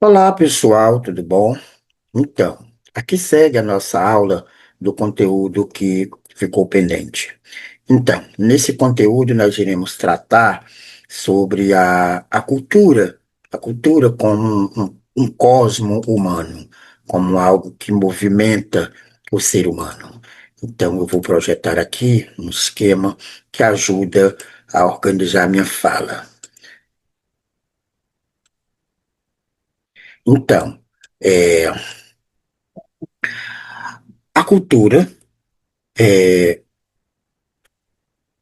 Olá, pessoal, tudo bom? Então, aqui segue a nossa aula do conteúdo que ficou pendente. Então, nesse conteúdo nós iremos tratar sobre a cultura como um cosmo humano, como algo que movimenta o ser humano. Então, eu vou projetar aqui um esquema que ajuda a organizar minha fala. Então, é, a cultura é,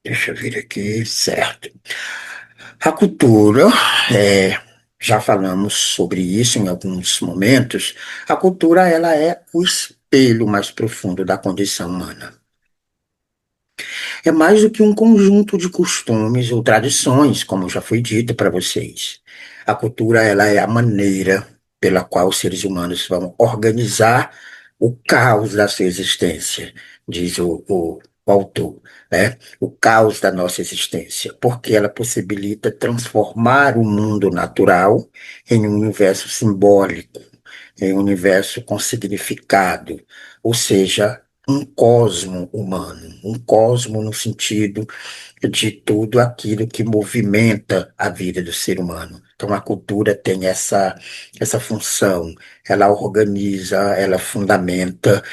deixa eu ver aqui, certo. A cultura, é, já falamos sobre isso em alguns momentos, a cultura ela é o espelho mais profundo da condição humana. É mais do que um conjunto de costumes ou tradições, como já foi dito para vocês. A cultura ela é a maneira pela qual os seres humanos vão organizar o caos da sua existência, diz o autor, né? O caos da nossa existência, porque ela possibilita transformar o mundo natural em um universo simbólico, em um universo com significado, ou seja, um cosmo humano, um cosmo no sentido de tudo aquilo que movimenta a vida do ser humano. Então, a cultura tem essa função, ela organiza, ela fundamenta,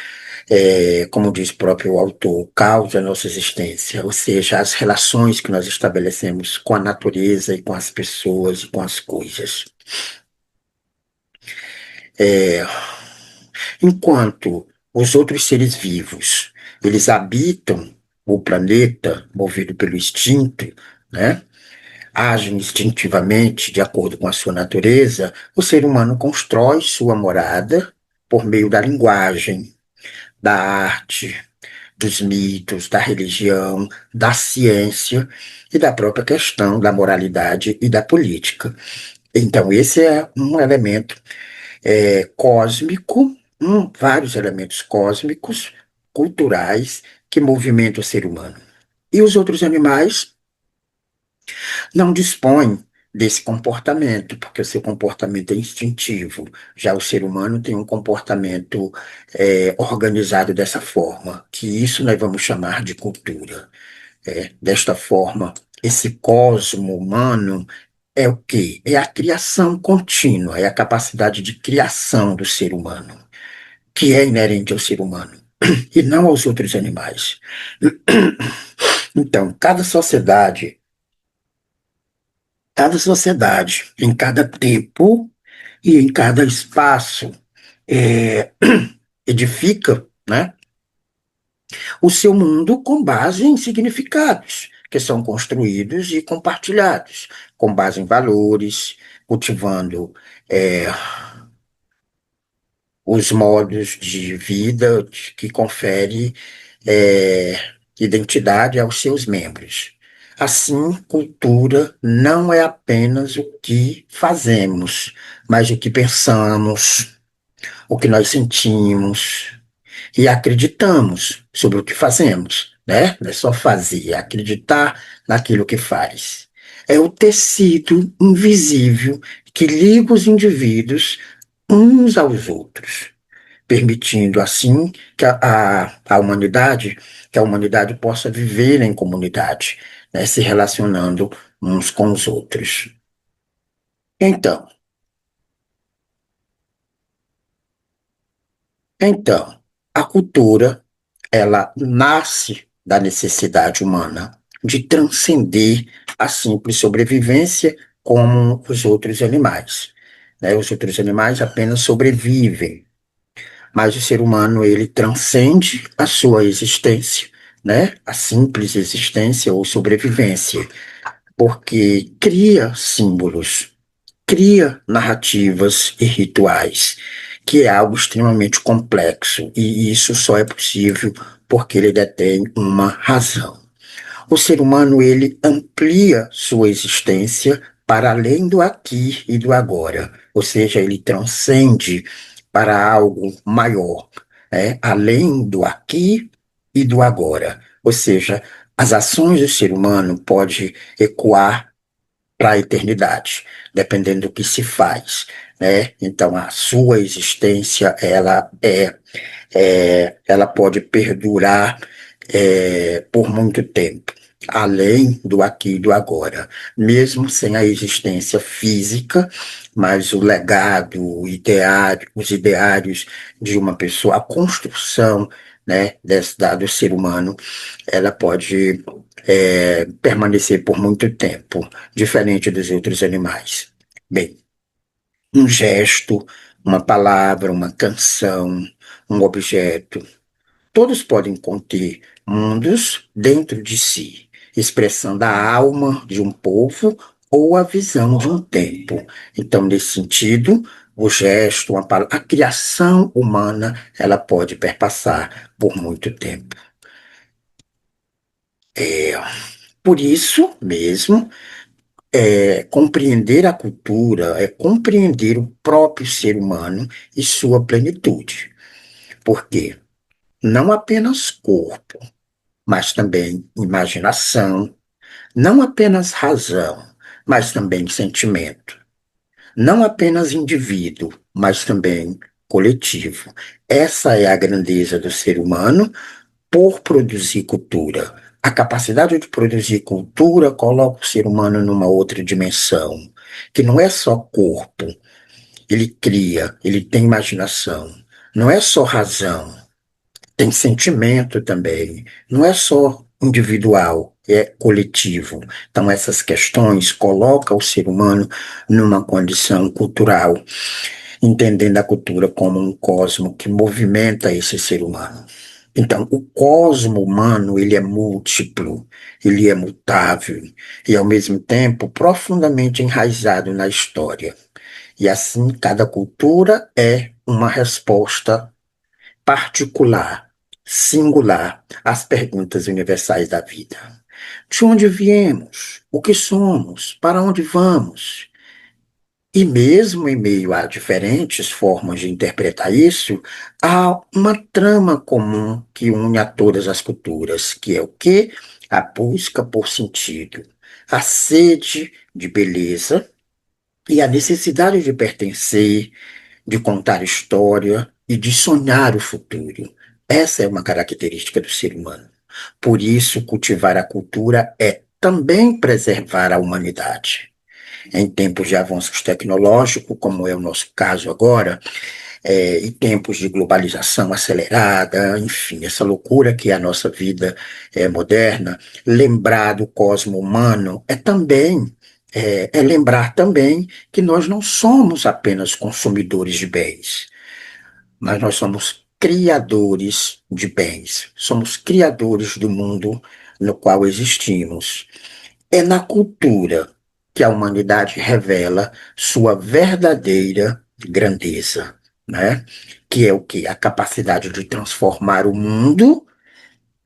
como diz o próprio autor, causa a nossa existência, ou seja, as relações que nós estabelecemos com a natureza e com as pessoas e com as coisas. É, Enquanto os outros seres vivos, eles habitam o planeta movido pelo instinto, né? Agem instintivamente de acordo com a sua natureza, o ser humano constrói sua morada por meio da linguagem, da arte, dos mitos, da religião, da ciência e da própria questão da moralidade e da política. Então, esse é um elemento cósmico, vários elementos cósmicos, culturais, que movimentam o ser humano. E os outros animais não dispõem desse comportamento, porque o seu comportamento é instintivo. Já o ser humano tem um comportamento organizado dessa forma, que isso nós vamos chamar de cultura. Desta forma, esse cosmo humano é o quê? É a criação contínua, é a capacidade de criação do ser humano, que é inerente ao ser humano e não aos outros animais. Então, cada sociedade, em cada tempo e em cada espaço, é, edifica, né, o seu mundo com base em significados que são construídos e compartilhados, com base em valores, cultivando é, os modos de vida que confere é, identidade aos seus membros. Assim, cultura não é apenas o que fazemos, mas o que pensamos, o que nós sentimos e acreditamos sobre o que fazemos, né? Não é só fazer, é acreditar naquilo que faz. É o tecido invisível que liga os indivíduos uns aos outros, permitindo assim que a humanidade possa viver em comunidade, né, se relacionando uns com os outros. Então, então, a cultura, ela nasce da necessidade humana de transcender a simples sobrevivência como os outros animais, né? Os outros animais apenas sobrevivem, mas o ser humano, ele transcende a sua existência, né? A simples existência ou sobrevivência, porque cria símbolos, cria narrativas e rituais, que é algo extremamente complexo, e isso só é possível porque ele detém uma razão. O ser humano, ele amplia sua existência para além do aqui e do agora, ou seja, ele transcende para algo maior, né? Além do aqui e do agora. Ou seja, as ações do ser humano podem ecoar para a eternidade, dependendo do que se faz, né? Então, a sua existência, ela pode perdurar por muito tempo, além do aqui e do agora, mesmo sem a existência física, mas o legado, os ideários de uma pessoa, a construção, né, do ser humano, ela pode permanecer por muito tempo, diferente dos outros animais. Bem, um gesto, uma palavra, uma canção, um objeto, todos podem conter mundos dentro de si, expressando a alma de um povo ou a visão de um tempo. Então, nesse sentido, o gesto, a criação humana, ela pode perpassar por muito tempo. Por isso mesmo, compreender a cultura é compreender o próprio ser humano e sua plenitude. Porque não apenas corpo, mas também imaginação, não apenas razão, mas também sentimento, não apenas indivíduo, mas também coletivo. Essa é a grandeza do ser humano por produzir cultura. A capacidade de produzir cultura coloca o ser humano numa outra dimensão, que não é só corpo, ele cria, ele tem imaginação, não é só razão, tem sentimento também, não é só individual, é coletivo. Então, essas questões colocam o ser humano numa condição cultural, entendendo a cultura como um cosmo que movimenta esse ser humano. Então, o cosmo humano, ele é múltiplo, ele é mutável e, ao mesmo tempo, profundamente enraizado na história. E assim, cada cultura é uma resposta particular, singular às perguntas universais da vida. De onde viemos? O que somos? Para onde vamos? E mesmo em meio a diferentes formas de interpretar isso, há uma trama comum que une a todas as culturas, que é o quê? A busca por sentido, a sede de beleza e a necessidade de pertencer, de contar história e de sonhar o futuro. Essa é uma característica do ser humano. Por isso, cultivar a cultura é também preservar a humanidade. Em tempos de avanços tecnológicos, como é o nosso caso agora, em tempos de globalização acelerada, enfim, essa loucura que é a nossa vida moderna, lembrar do cosmo humano é lembrar também que nós não somos apenas consumidores de bens, mas nós somos criadores de bens, somos criadores do mundo no qual existimos. É na cultura que a humanidade revela sua verdadeira grandeza, né? Que é o que? A capacidade de transformar o mundo.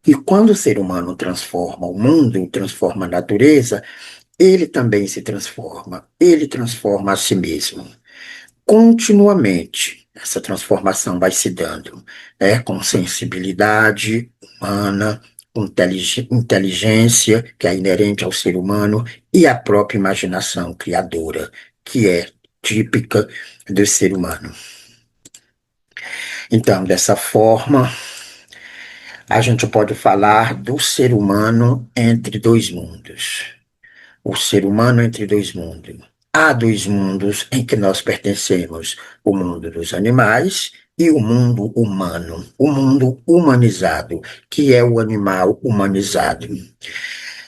E quando o ser humano transforma o mundo, transforma a natureza, ele também se transforma. Ele transforma a si mesmo continuamente. Essa transformação vai se dando, né, com sensibilidade humana, com inteligência, que é inerente ao ser humano, e a própria imaginação criadora, que é típica do ser humano. Então, dessa forma, a gente pode falar do ser humano entre dois mundos. O ser humano entre dois mundos. Há dois mundos em que nós pertencemos: o mundo dos animais e o mundo humano, o mundo humanizado, que é o animal humanizado.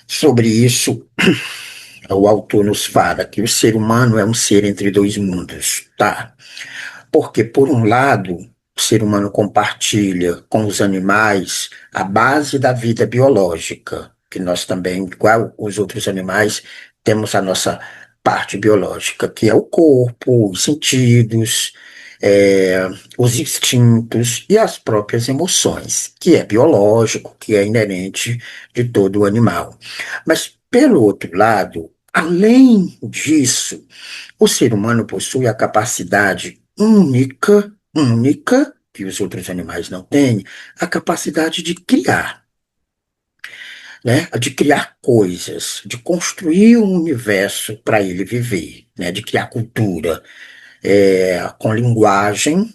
Sobre isso, o autor nos fala que o ser humano é um ser entre dois mundos, tá? Porque, por um lado, o ser humano compartilha com os animais a base da vida biológica, que nós também, igual os outros animais, temos a nossa parte biológica, que é o corpo, os sentidos, os instintos e as próprias emoções, que é biológico, que é inerente de todo o animal. Mas, pelo outro lado, além disso, o ser humano possui a capacidade única, que os outros animais não têm, a capacidade de criar. né, de criar coisas, de construir um universo para ele viver, né, de criar cultura, com linguagem,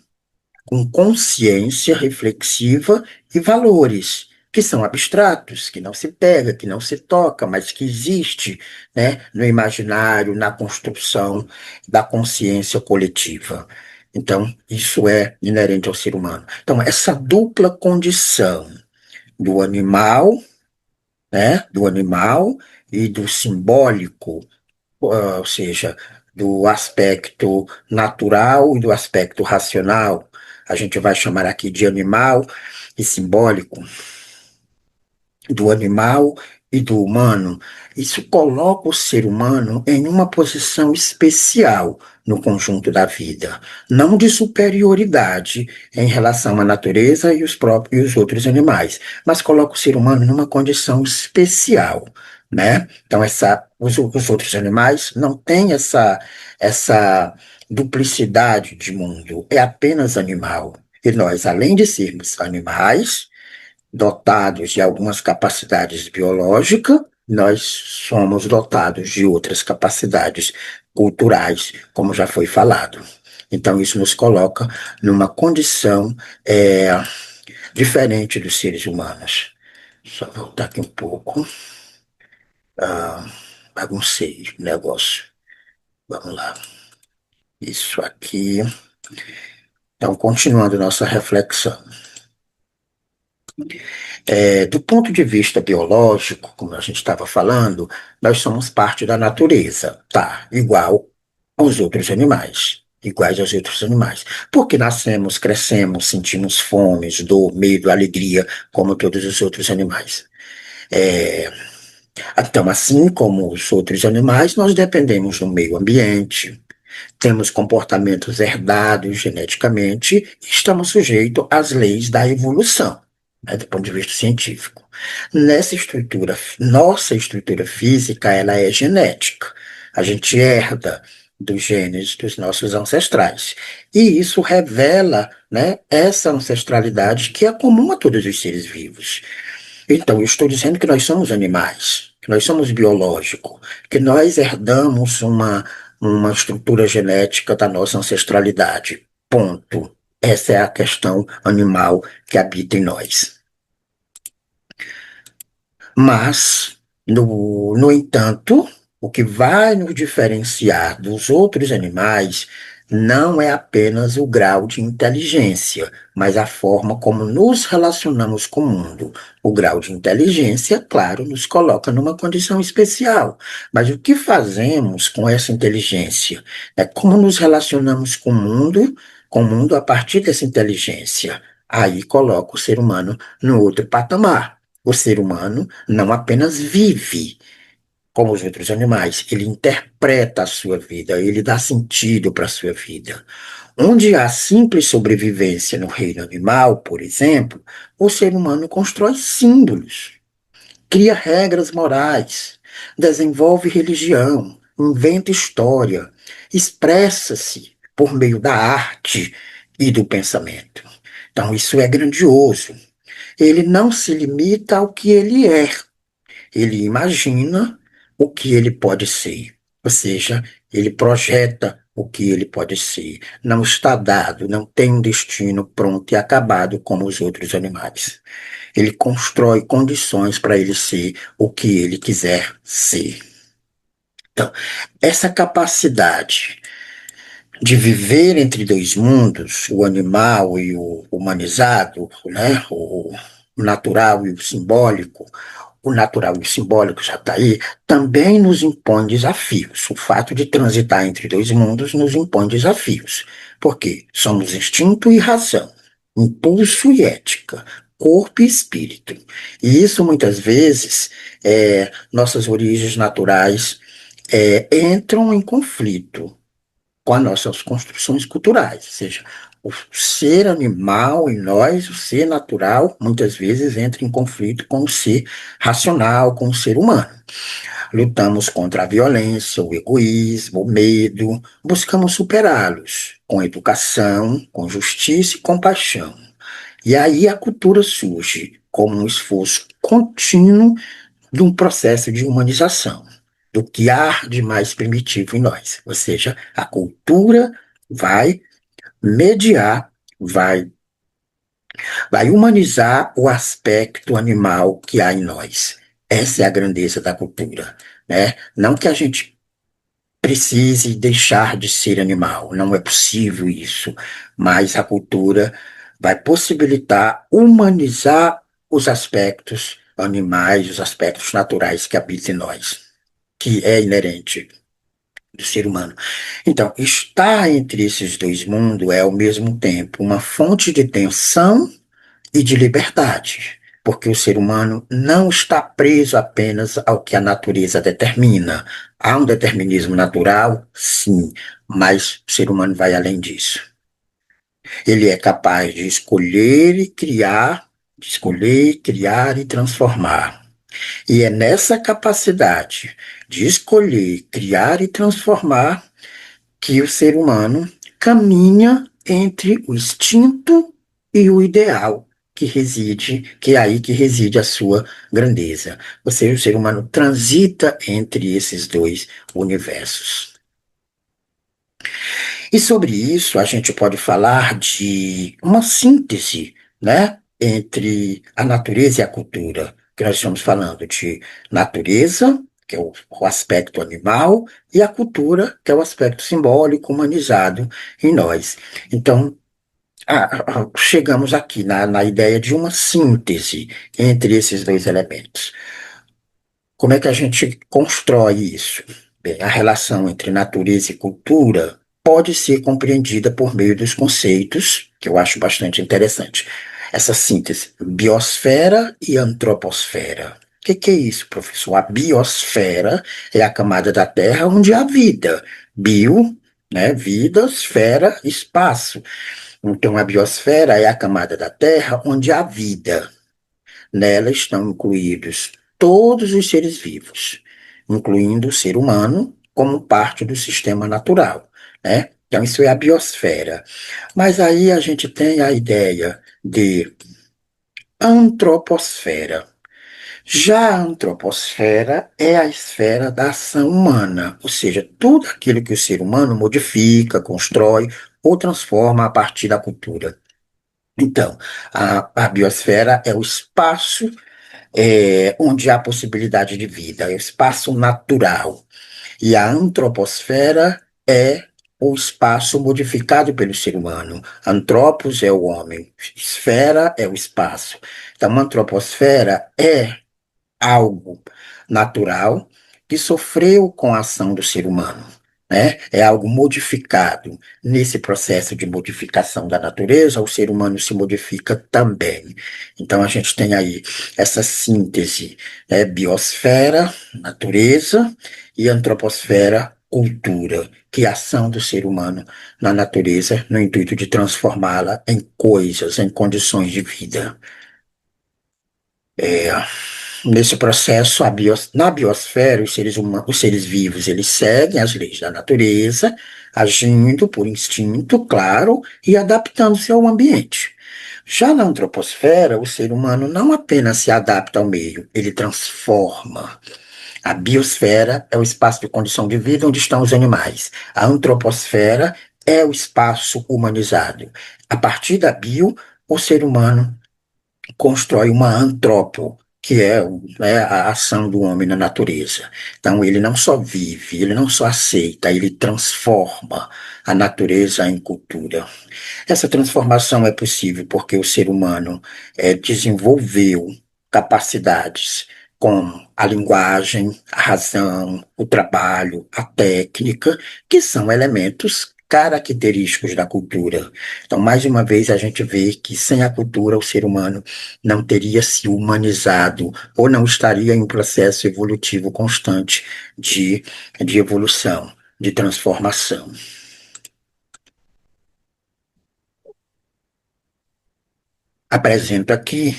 com consciência reflexiva e valores que são abstratos, que não se pega, que não se toca, mas que existe, né, no imaginário, na construção da consciência coletiva. Então, isso é inerente ao ser humano. Então, essa dupla condição do animal, né, do animal e do simbólico, ou seja, do aspecto natural e do aspecto racional, a gente vai chamar aqui de animal e simbólico, do animal e do humano. Isso coloca o ser humano em uma posição especial no conjunto da vida, não de superioridade em relação à natureza e os próprios e os outros animais, mas coloca o ser humano numa condição especial, né? Então os outros animais não têm essa duplicidade de mundo, é apenas animal. E nós, além de sermos animais, dotados de algumas capacidades biológicas, nós somos dotados de outras capacidades culturais, como já foi falado. Então, isso nos coloca numa condição diferente dos seres humanos. Só voltar aqui um pouco. Ah, baguncei o negócio. Vamos lá. Isso aqui. Então, continuando nossa reflexão. Do ponto de vista biológico, como a gente estava falando, nós somos parte da natureza, tá? Igual aos outros animais. Iguais aos outros animais. Porque nascemos, crescemos, sentimos fome, dor, medo, alegria, como todos os outros animais. É, então, assim como os outros animais, nós dependemos do meio ambiente, temos comportamentos herdados geneticamente e estamos sujeitos às leis da evolução, né, do ponto de vista científico. Nessa estrutura, nossa estrutura física, ela é genética. A gente herda dos genes dos nossos ancestrais. E isso revela, né, essa ancestralidade que é comum a todos os seres vivos. Então, eu estou dizendo que nós somos animais, que nós somos biológicos, que nós herdamos uma estrutura genética da nossa ancestralidade. Ponto. Essa é a questão animal que habita em nós. Mas, no entanto, o que vai nos diferenciar dos outros animais não é apenas o grau de inteligência, mas a forma como nos relacionamos com o mundo. O grau de inteligência, claro, nos coloca numa condição especial, mas o que fazemos com essa inteligência? É como nos relacionamos com o mundo a partir dessa inteligência. Aí coloca o ser humano no outro patamar. O ser humano não apenas vive como os outros animais, ele interpreta a sua vida, ele dá sentido para a sua vida. Onde há simples sobrevivência no reino animal, por exemplo, o ser humano constrói símbolos, cria regras morais, desenvolve religião, inventa história, expressa-se por meio da arte e do pensamento. Então, isso é grandioso. Ele não se limita ao que ele é, ele imagina o que ele pode ser, ou seja, ele projeta o que ele pode ser. Não está dado, não tem um destino pronto e acabado como os outros animais. Ele constrói condições para ele ser o que ele quiser ser. Então, essa capacidade de viver entre dois mundos, o animal e o humanizado, né? O natural e o simbólico, o natural e o simbólico já está aí, também nos impõe desafios. O fato de transitar entre dois mundos nos impõe desafios. Por quê? Somos instinto e razão, impulso e ética, corpo e espírito. E isso, muitas vezes, nossas origens naturais entram em conflito com as nossas construções culturais, ou seja, o ser animal em nós, o ser natural, muitas vezes entra em conflito com o ser racional, com o ser humano. Lutamos contra a violência, o egoísmo, o medo, buscamos superá-los com educação, com justiça e compaixão. E aí a cultura surge como um esforço contínuo de um processo de humanização, do que há de mais primitivo em nós. Ou seja, a cultura vai mediar, vai, vai humanizar o aspecto animal que há em nós. Essa é a grandeza da cultura, né? Não que a gente precise deixar de ser animal, não é possível isso, mas a cultura vai possibilitar humanizar os aspectos animais, os aspectos naturais que habitam em nós, que é inerente do ser humano. Então, estar entre esses dois mundos é, ao mesmo tempo, uma fonte de tensão e de liberdade, porque o ser humano não está preso apenas ao que a natureza determina. Há um determinismo natural, sim, mas o ser humano vai além disso. Ele é capaz de escolher, criar e transformar. E é nessa capacidade de escolher, criar e transformar que o ser humano caminha entre o instinto e o ideal que é aí que reside a sua grandeza. Ou seja, o ser humano transita entre esses dois universos. E sobre isso, a gente pode falar de uma síntese, né, entre a natureza e a cultura, que nós estamos falando de natureza, que é o aspecto animal, e a cultura, que é o aspecto simbólico, humanizado em nós. Então, chegamos aqui na ideia de uma síntese entre esses dois elementos. Como é que a gente constrói isso? Bem, a relação entre natureza e cultura pode ser compreendida por meio dos conceitos, que eu acho bastante interessante. Essa síntese, biosfera e antroposfera. O que é isso, professor? A biosfera é a camada da Terra onde há vida. Bio, né, vida, esfera, espaço. Então, a biosfera é a camada da Terra onde há vida. Nela estão incluídos todos os seres vivos, incluindo o ser humano como parte do sistema natural, né? Então, isso é a biosfera. Mas aí a gente tem a ideia de antroposfera. Já a antroposfera é a esfera da ação humana, ou seja, tudo aquilo que o ser humano modifica, constrói ou transforma a partir da cultura. Então, a biosfera é o espaço onde há possibilidade de vida, é o espaço natural. E a antroposfera é o espaço modificado pelo ser humano. Antropos é o homem, esfera é o espaço. Então, a antroposfera é algo natural que sofreu com a ação do ser humano, né? É algo modificado. Nesse processo de modificação da natureza, o ser humano se modifica também. Então, a gente tem aí essa síntese, né? Biosfera, natureza, e antroposfera, cultura, que é a ação do ser humano na natureza, no intuito de transformá-la em coisas, em condições de vida. É, Nesse processo, na biosfera, os seres vivos, eles seguem as leis da natureza, agindo por instinto, claro, e adaptando-se ao ambiente. Já na antroposfera, o ser humano não apenas se adapta ao meio, ele transforma. A biosfera é o espaço de condição de vida onde estão os animais. A antroposfera é o espaço humanizado. A partir da bio, o ser humano constrói uma antrópo, que é, né, a ação do homem na natureza. Então, ele não só vive, ele não só aceita, ele transforma a natureza em cultura. Essa transformação é possível porque o ser humano desenvolveu capacidades como a linguagem, a razão, o trabalho, a técnica, que são elementos característicos da cultura. Então, mais uma vez, a gente vê que sem a cultura o ser humano não teria se humanizado ou não estaria em um processo evolutivo constante de, de evolução, de transformação. Apresento aqui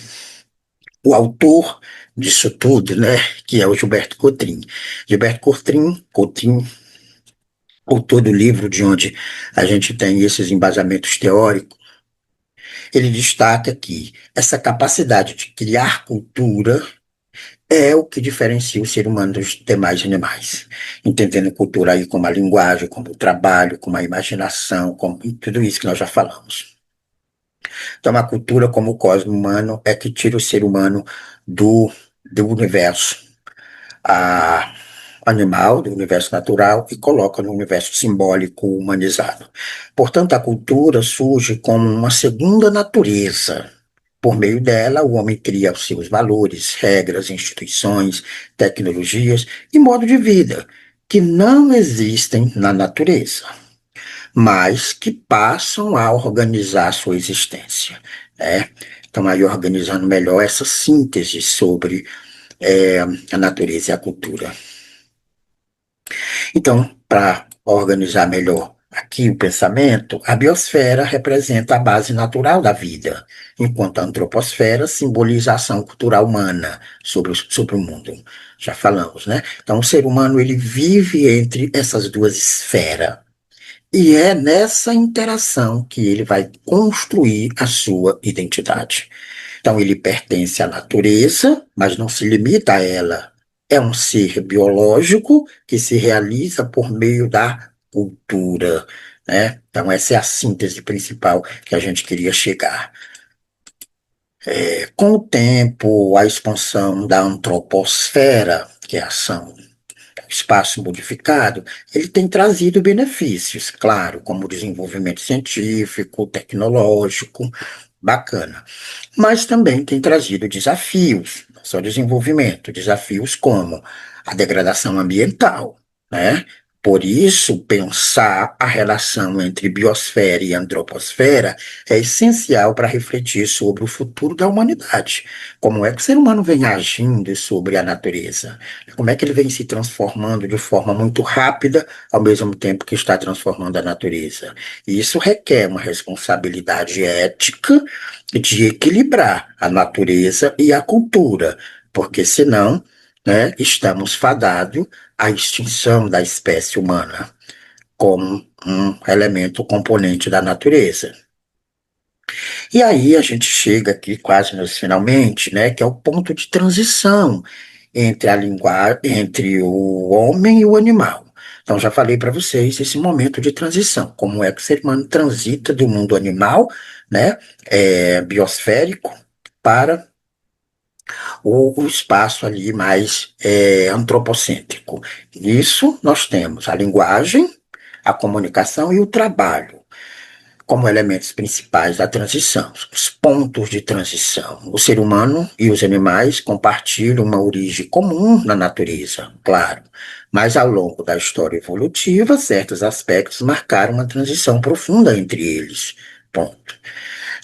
o autor disso tudo, né, que é o Gilberto Cotrim. Gilberto Cotrim, autor do livro de onde a gente tem esses embasamentos teóricos, ele destaca que essa capacidade de criar cultura é o que diferencia o ser humano dos demais animais. Entendendo cultura aí como a linguagem, como o trabalho, como a imaginação, como tudo isso que nós já falamos. Então, a cultura como o cosmo humano é que tira o ser humano do universo animal, do universo natural, e coloca no universo simbólico humanizado. Portanto, a cultura surge como uma segunda natureza. Por meio dela, o homem cria os seus valores, regras, instituições, tecnologias e modo de vida que não existem na natureza, mas que passam a organizar a sua existência, né? Então, aí organizando melhor essa síntese sobre a natureza e a cultura. Então, para organizar melhor aqui o pensamento, a biosfera representa a base natural da vida, enquanto a antroposfera simboliza a ação cultural humana sobre o mundo. Já falamos, né? Então, o ser humano ele vive entre essas duas esferas. E é nessa interação que ele vai construir a sua identidade. Então, ele pertence à natureza, mas não se limita a ela. É um ser biológico que se realiza por meio da cultura, né? Então, essa é a síntese principal que a gente queria chegar. Com o tempo, a expansão da antroposfera, que é a ação espaço modificado, ele tem trazido benefícios, claro, como desenvolvimento científico, tecnológico, bacana. Mas também tem trazido desafios, não só desenvolvimento, desafios como a degradação ambiental, né? Por isso, pensar a relação entre biosfera e antroposfera é essencial para refletir sobre o futuro da humanidade. Como é que o ser humano vem agindo sobre a natureza? Como é que ele vem se transformando de forma muito rápida, ao mesmo tempo que está transformando a natureza? E isso requer uma responsabilidade ética de equilibrar a natureza e a cultura, porque senão, né, estamos fadados à extinção da espécie humana como um elemento componente da natureza. E aí a gente chega aqui quase nos finalmente, né, que é o ponto de transição entre a linguagem, entre o homem e o animal. Então já falei para vocês esse momento de transição, como é que o ser humano transita do mundo animal, né, biosférico, para o espaço ali mais antropocêntrico. Nisso nós temos a linguagem, a comunicação e o trabalho como elementos principais da transição, os pontos de transição. O ser humano e os animais compartilham uma origem comum na natureza, claro, mas ao longo da história evolutiva, certos aspectos marcaram uma transição profunda entre eles. Ponto.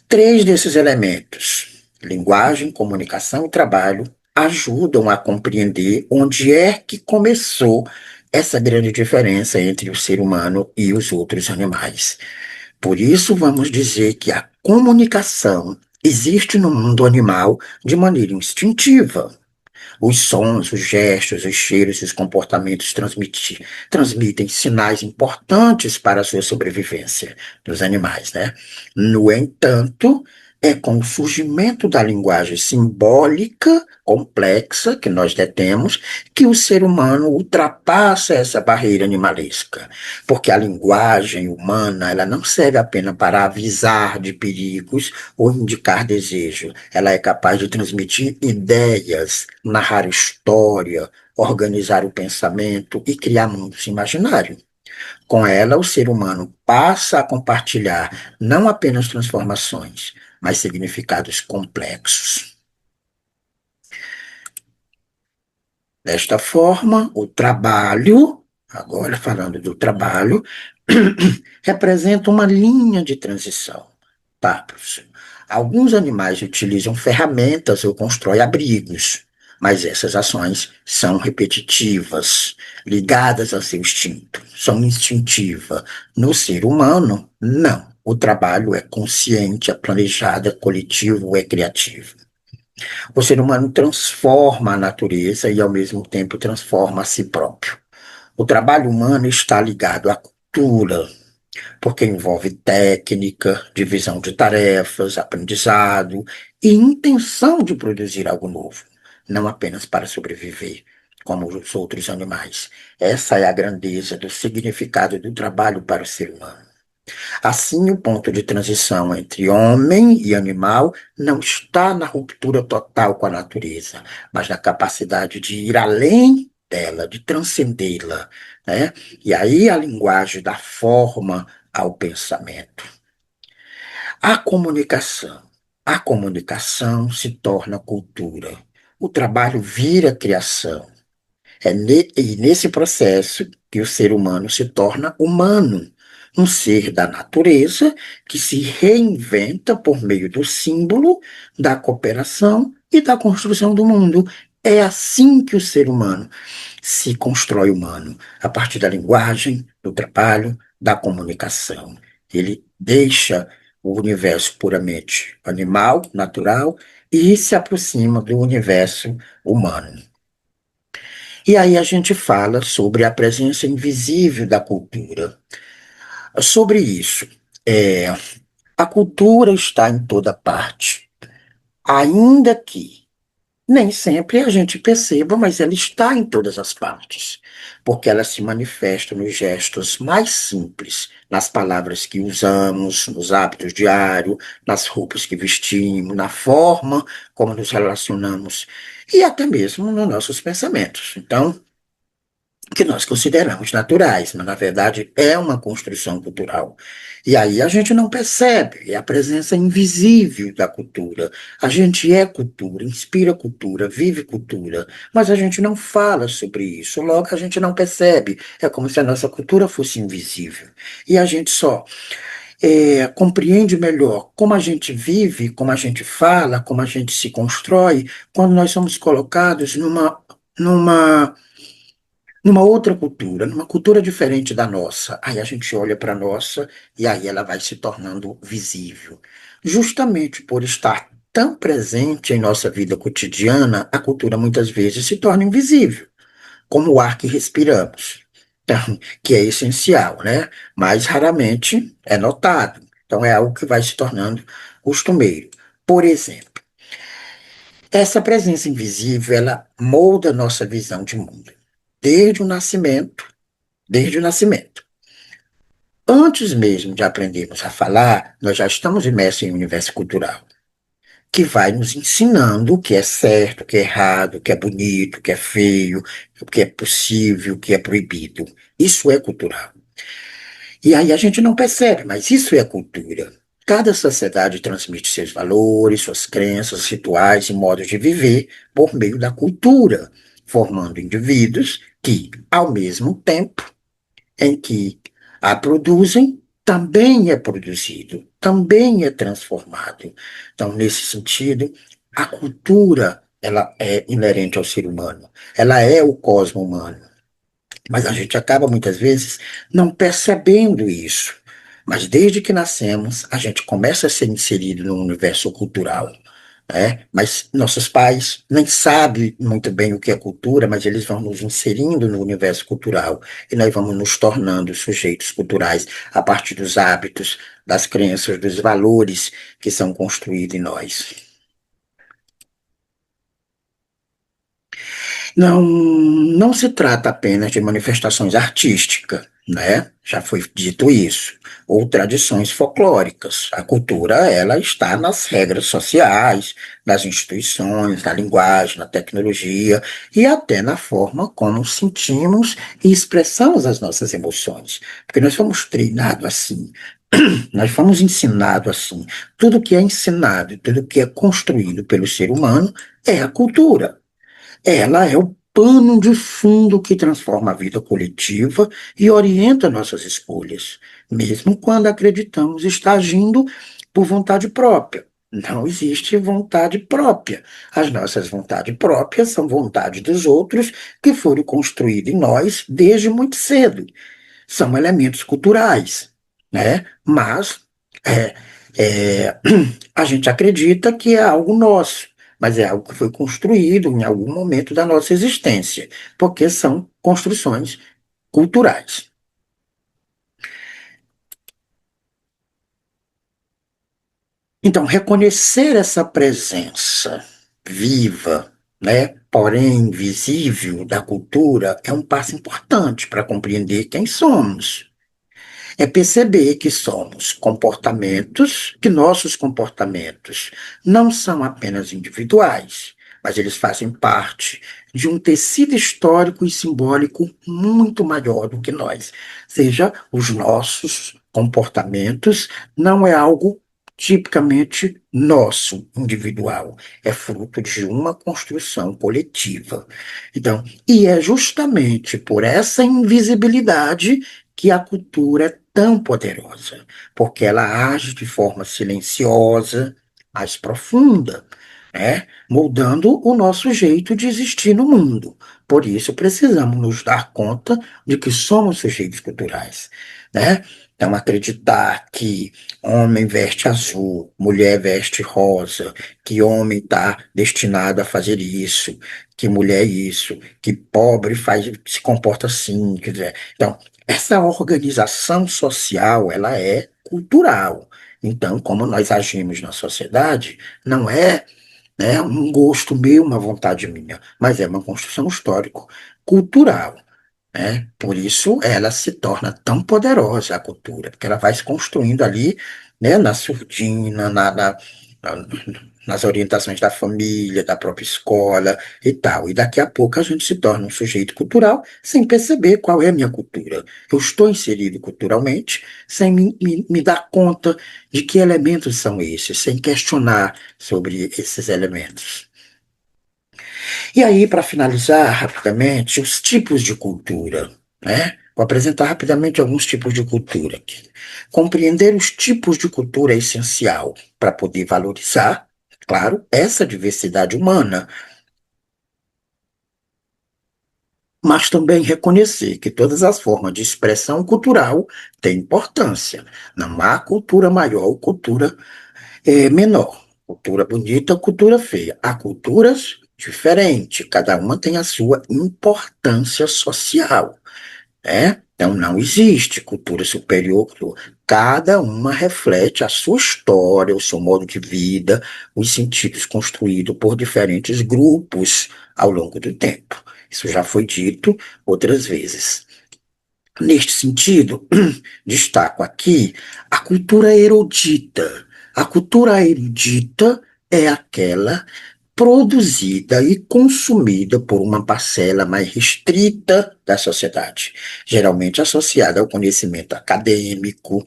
Três desses elementos, linguagem, comunicação e trabalho, ajudam a compreender onde é que começou essa grande diferença entre o ser humano e os outros animais. Por isso, vamos dizer que a comunicação existe no mundo animal de maneira instintiva. Os sons, os gestos, os cheiros e os comportamentos transmitem sinais importantes para a sua sobrevivência dos animais, né? No entanto, é com o surgimento da linguagem simbólica complexa que nós detemos que o ser humano ultrapassa essa barreira animalesca, porque a linguagem humana, ela não serve apenas para avisar de perigos ou indicar desejo, ela é capaz de transmitir ideias, narrar história, organizar o pensamento e criar mundos imaginários. Com ela, o ser humano passa a compartilhar não apenas transformações, mas significados complexos. Desta forma, o trabalho, agora falando do trabalho, representa uma linha de transição. Tá, professor? Alguns animais utilizam ferramentas ou constroem abrigos, mas essas ações são repetitivas, ligadas ao seu instinto, são instintivas. No ser humano, não. O trabalho é consciente, é planejado, é coletivo, é criativo. O ser humano transforma a natureza e, ao mesmo tempo, transforma a si próprio. O trabalho humano está ligado à cultura, porque envolve técnica, divisão de tarefas, aprendizado e intenção de produzir algo novo. não apenas para sobreviver, como os outros animais. Essa é a grandeza do significado do trabalho para o ser humano. Assim, o ponto de transição entre homem e animal não está na ruptura total com a natureza, mas na capacidade de ir além dela, de transcendê-la, né? E aí a linguagem dá forma ao pensamento. A comunicação. A comunicação se torna cultura. O trabalho vira criação. E nesse processo que o ser humano se torna humano, um ser da natureza que se reinventa por meio do símbolo, da cooperação e da construção do mundo. É assim que o ser humano se constrói humano, a partir da linguagem, do trabalho, da comunicação. Ele deixa o universo puramente animal, natural, e se aproxima do universo humano. E aí a gente fala sobre a presença invisível da cultura. Sobre isso, é, a cultura está em toda parte, ainda que nem sempre a gente perceba, mas ela está em todas as partes, porque ela se manifesta nos gestos mais simples, nas palavras que usamos, nos hábitos diários, nas roupas que vestimos, na forma como nos relacionamos e até mesmo nos nossos pensamentos. Então, que nós consideramos naturais, mas na verdade é uma construção cultural. E aí a gente não percebe, é a presença invisível da cultura. A gente é cultura, inspira cultura, vive cultura, mas a gente não fala sobre isso, logo a gente não percebe. É como se a nossa cultura fosse invisível. E a gente só compreende melhor como a gente vive, como a gente fala, como a gente se constrói, quando nós somos colocados numa numa outra cultura, numa cultura diferente da nossa. Aí a gente olha para a nossa e aí ela vai se tornando visível. Justamente por estar tão presente em nossa vida cotidiana, a cultura muitas vezes se torna invisível, como o ar que respiramos, então, que é essencial, né? Mas raramente é notado. Então é algo que vai se tornando costumeiro. Por exemplo, essa presença invisível, ela molda nossa visão de mundo. Desde o nascimento, desde o nascimento. Antes mesmo de aprendermos a falar, nós já estamos imersos em um universo cultural que vai nos ensinando o que é certo, o que é errado, o que é bonito, o que é feio, o que é possível, o que é proibido. Isso é cultural. E aí a gente não percebe, mas isso é cultura. Cada sociedade transmite seus valores, suas crenças, rituais e modos de viver por meio da cultura, formando indivíduos que, ao mesmo tempo, em que a produzem, também é produzido, também é transformado. Então, nesse sentido, a cultura, ela é inerente ao ser humano, ela é o cosmo humano, mas a gente acaba muitas vezes não percebendo isso. Mas desde que nascemos, a gente começa a ser inserido no universo cultural, né? Mas nossos pais nem sabem muito bem o que é cultura, mas eles vão nos inserindo no universo cultural e nós vamos nos tornando sujeitos culturais a partir dos hábitos, das crenças, dos valores que são construídos em nós. Não se trata apenas de manifestações artísticas, né? Já foi dito isso, ou tradições folclóricas. A cultura, ela está nas regras sociais, nas instituições, na linguagem, na tecnologia e até na forma como sentimos e expressamos as nossas emoções. Porque nós fomos treinados assim, nós fomos ensinados assim. Tudo que é ensinado, tudo que é construído pelo ser humano é a cultura. Ela é o pano de fundo que transforma a vida coletiva e orienta nossas escolhas, mesmo quando acreditamos estar agindo por vontade própria. Não existe vontade própria. As nossas vontades próprias são vontade dos outros que foram construídas em nós desde muito cedo. São elementos culturais, né? Mas é, é, a gente acredita que é algo nosso, mas é algo que foi construído em algum momento da nossa existência, porque são construções culturais. Então, reconhecer essa presença viva, né, porém invisível da cultura é um passo importante para compreender quem somos. É perceber que somos comportamentos, que nossos comportamentos não são apenas individuais, mas eles fazem parte de um tecido histórico e simbólico muito maior do que nós. Seja, os nossos comportamentos não é algo tipicamente nosso, individual, é fruto de uma construção coletiva. Então, e é justamente por essa invisibilidade que a cultura é tão poderosa, porque ela age de forma silenciosa, mas profunda, né? Moldando o nosso jeito de existir no mundo. Por isso, precisamos nos dar conta de que somos sujeitos culturais, né? Então, acreditar que homem veste azul, mulher veste rosa, que homem está destinado a fazer isso, que mulher é isso, que pobre faz, se comporta assim, quer dizer, então, essa organização social, ela é cultural. Então, como nós agimos na sociedade, não é, né, um gosto meu, uma vontade minha, mas é uma construção histórico-cultural, né? Por isso ela se torna tão poderosa, a cultura, porque ela vai se construindo ali, né, na surdina, na- nas orientações da família, da própria escola e tal. E daqui a pouco a gente se torna um sujeito cultural sem perceber qual é a minha cultura. Eu estou inserido culturalmente sem me dar conta de que elementos são esses, sem questionar sobre esses elementos. E aí, para finalizar rapidamente, os tipos de cultura, né? Vou apresentar rapidamente alguns tipos de cultura aqui. Compreender os tipos de cultura é essencial para poder valorizar, claro, essa diversidade humana, mas também reconhecer que todas as formas de expressão cultural têm importância. Não há cultura maior ou cultura menor. Cultura bonita, cultura feia. Há culturas diferentes, cada uma tem a sua importância social, né? Então não existe cultura superior. Cada uma reflete a sua história, o seu modo de vida, os sentidos construídos por diferentes grupos ao longo do tempo. Isso já foi dito outras vezes. Neste sentido, destaco aqui a cultura erudita. A cultura erudita é aquela produzida e consumida por uma parcela mais restrita da sociedade, geralmente associada ao conhecimento acadêmico,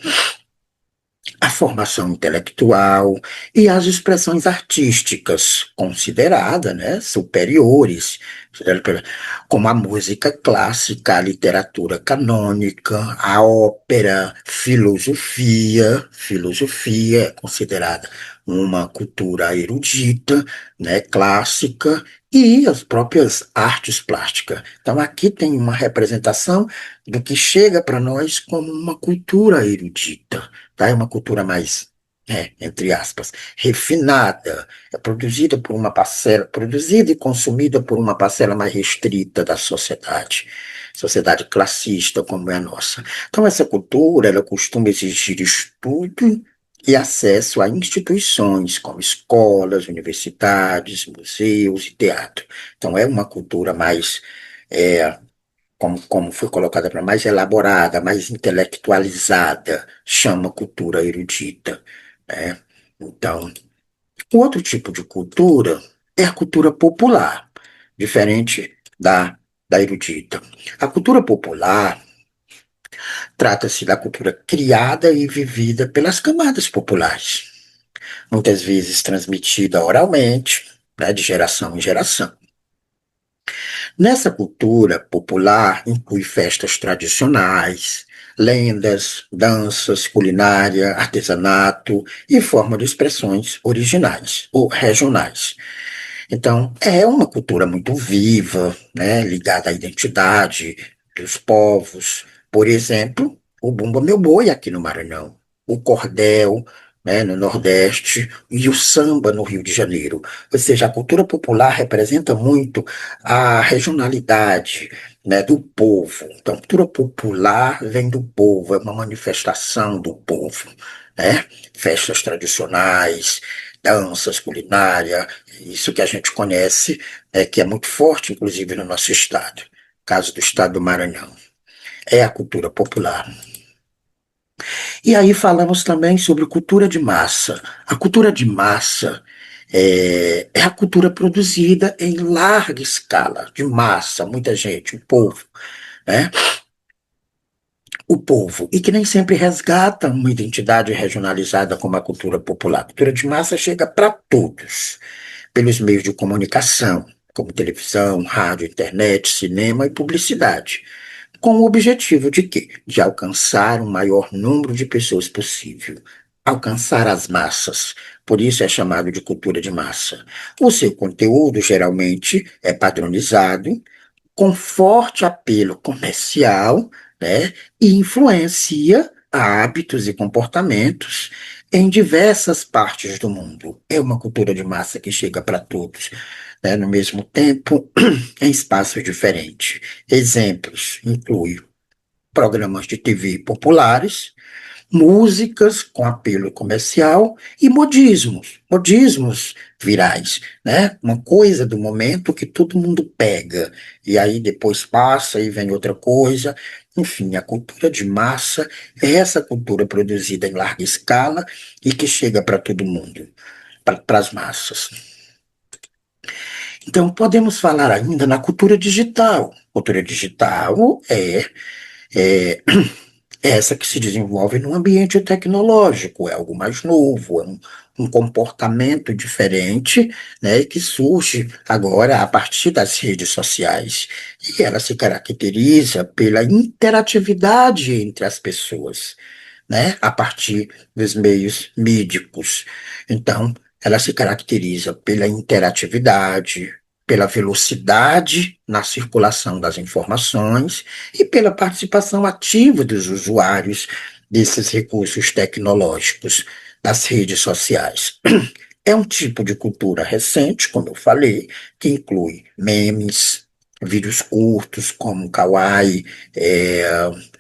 a formação intelectual e as expressões artísticas consideradas, né, superiores, como a música clássica, a literatura canônica, a ópera, filosofia. Filosofia é considerada uma cultura erudita, né, clássica, e as próprias artes plásticas. Então, aqui tem uma representação do que chega para nós como uma cultura erudita, tá? É uma cultura mais, entre aspas, refinada, é produzida por uma parcela, produzida e consumida por uma parcela mais restrita da sociedade, sociedade classista como é a nossa. Então, essa cultura, ela costuma exigir estudo e acesso a instituições como escolas, universidades, museus e teatro. Então, é uma cultura mais, é, como foi colocada para mais elaborada, mais intelectualizada, chama cultura erudita, né? Então, o outro tipo de cultura é a cultura popular, diferente da erudita. A cultura popular trata-se da cultura criada e vivida pelas camadas populares, muitas vezes transmitida oralmente, né, de geração em geração. Nessa cultura popular, inclui festas tradicionais, lendas, danças, culinária, artesanato e forma de expressões originais ou regionais. Então, é uma cultura muito viva, né, ligada à identidade dos povos. Por exemplo, o Bumba Meu Boi aqui no Maranhão, o cordel, né, no Nordeste e o samba no Rio de Janeiro. Ou seja, a cultura popular representa muito a regionalidade, né, do povo. Então, a cultura popular vem do povo, é uma manifestação do povo, né? Festas tradicionais, danças, culinária, isso que a gente conhece, que é muito forte, inclusive, no nosso estado. Caso do estado do Maranhão. É a cultura popular. E aí falamos também sobre cultura de massa. A cultura de massa é a cultura produzida em larga escala, de massa, muita gente, o povo, né? O povo, e que nem sempre resgata uma identidade regionalizada como a cultura popular. A cultura de massa chega para todos, pelos meios de comunicação, como televisão, rádio, internet, cinema e publicidade, com o objetivo de quê? De alcançar o maior número de pessoas possível. Alcançar as massas. Por isso é chamado de cultura de massa. O seu conteúdo geralmente é padronizado, com forte apelo comercial, né, e influencia hábitos e comportamentos em diversas partes do mundo. É uma cultura de massa que chega para todos, né, no mesmo tempo, em espaços diferentes. Exemplos incluem programas de TV populares, músicas com apelo comercial e modismos virais, né? Uma coisa do momento que todo mundo pega e aí depois passa e vem outra coisa. Enfim, a cultura de massa é essa cultura produzida em larga escala e que chega para todo mundo, para as massas. Então, podemos falar ainda na cultura digital. Cultura digital é essa que se desenvolve num ambiente tecnológico, é algo mais novo, um comportamento diferente, né, que surge agora a partir das redes sociais. E ela se caracteriza pela interatividade entre as pessoas, né, a partir dos meios mídicos. Então, ela se caracteriza pela interatividade, pela velocidade na circulação das informações e pela participação ativa dos usuários desses recursos tecnológicos, das redes sociais. É um tipo de cultura recente, como eu falei, que inclui memes, vídeos curtos como Kawaii,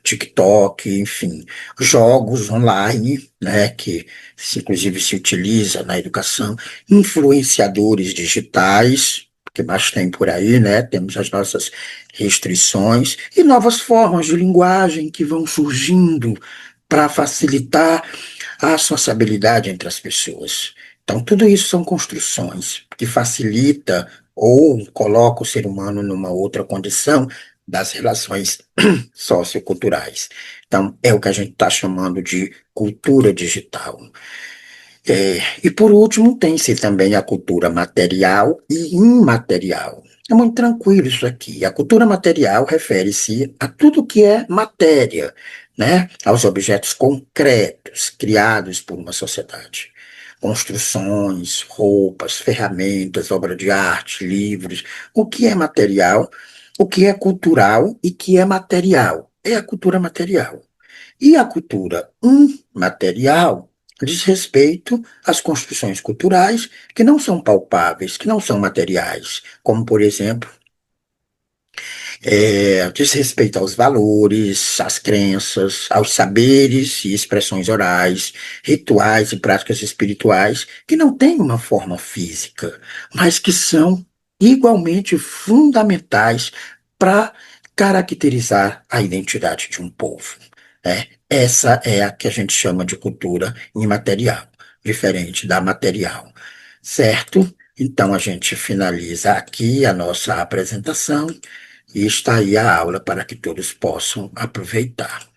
TikTok, enfim, jogos online, né, que inclusive se utiliza na educação, influenciadores digitais, que mais tem por aí, né? Temos as nossas restrições e novas formas de linguagem que vão surgindo para facilitar a sociabilidade entre as pessoas. Então, tudo isso são construções que facilita ou coloca o ser humano numa outra condição das relações socioculturais. Então, é o que a gente está chamando de cultura digital. E por último, tem-se também a cultura material e imaterial. É muito tranquilo isso aqui. A cultura material refere-se a tudo que é matéria, né? Aos objetos concretos criados por uma sociedade. Construções, roupas, ferramentas, obra de arte, livros. O que é material, o que é cultural e que é material. É a cultura material. E a cultura imaterial diz respeito às construções culturais que não são palpáveis, que não são materiais, como, por exemplo, diz respeito aos valores, às crenças, aos saberes e expressões orais, rituais e práticas espirituais que não têm uma forma física, mas que são igualmente fundamentais para caracterizar a identidade de um povo, né? Essa é a que a gente chama de cultura imaterial, diferente da material, certo? Então a gente finaliza aqui a nossa apresentação e está aí a aula para que todos possam aproveitar.